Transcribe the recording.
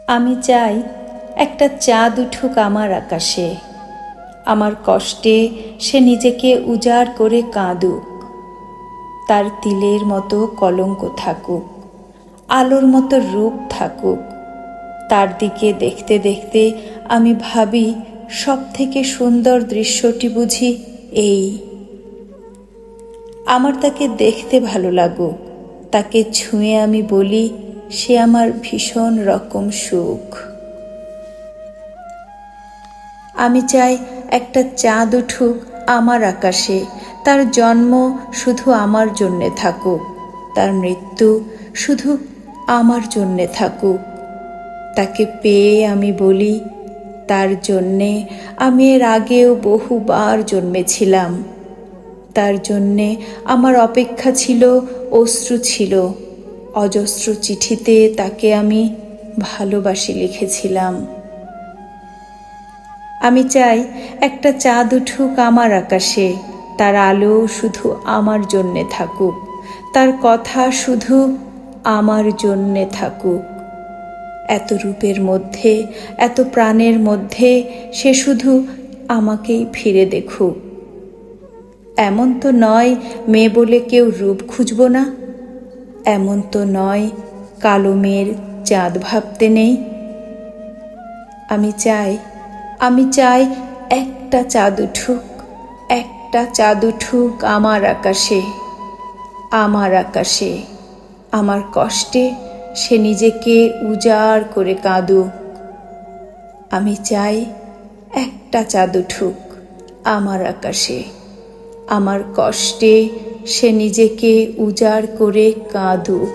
আমি চাই একটা চাঁদ উঠুক আমার আকাশে, আমার কষ্টে সে নিজেকে উজাড় করে কাঁদুক। তার তিলের মতো কলঙ্ক থাকুক, আলোর মতো রূপ থাকুক। তার দিকে দেখতে দেখতে আমি ভাবি, সব থেকে সুন্দর দৃশ্যটি বুঝি এই। আমার তাকে দেখতে ভালো লাগুক, তাকে ছুঁয়ে আমি বলি সে আমার ভীষণ রকম সুখ। আমি চাই একটা চাঁদ উঠুক আমার আকাশে, তার জন্ম শুধু আমার জন্যে থাকুক, তার মৃত্যু শুধু আমার জন্যে থাকুক। তাকে পেয়ে আমি বলি, তার জন্যে আমি এর আগেও বহুবার জন্মেছিলাম। তার জন্যে আমার অপেক্ষা ছিল, অশ্রু ছিল, অজস্র চিঠিতে তাকে আমি ভালোবাসি লিখেছিলাম। আমি চাই একটা চাঁদ উঠুক আমার আকাশে, তার আলো শুধু আমার জন্যে থাকুক, তার কথা শুধু আমার জন্যে থাকুক। এত রূপের মধ্যে, এত প্রাণের মধ্যে সে শুধু আমাকেই ফিরে দেখুক। এমন তো নয় মেয়ে বলে কেউ রূপ খুঁজব না, এমন তো নয় কালো মেয়ের চাঁদ ভাবতে নেই। আমি চাই একটা চাঁদ উঠুক, একটা চাঁদ উঠুক আমার আকাশে, আমার আকাশে। আমার কষ্টে সে নিজেকে উজাড় করে কাঁদুক। আমি চাই একটা চাঁদ উঠুক আমার আকাশে, আমার কষ্টে সে নিজেকে উজাড় করে কাঁদুক।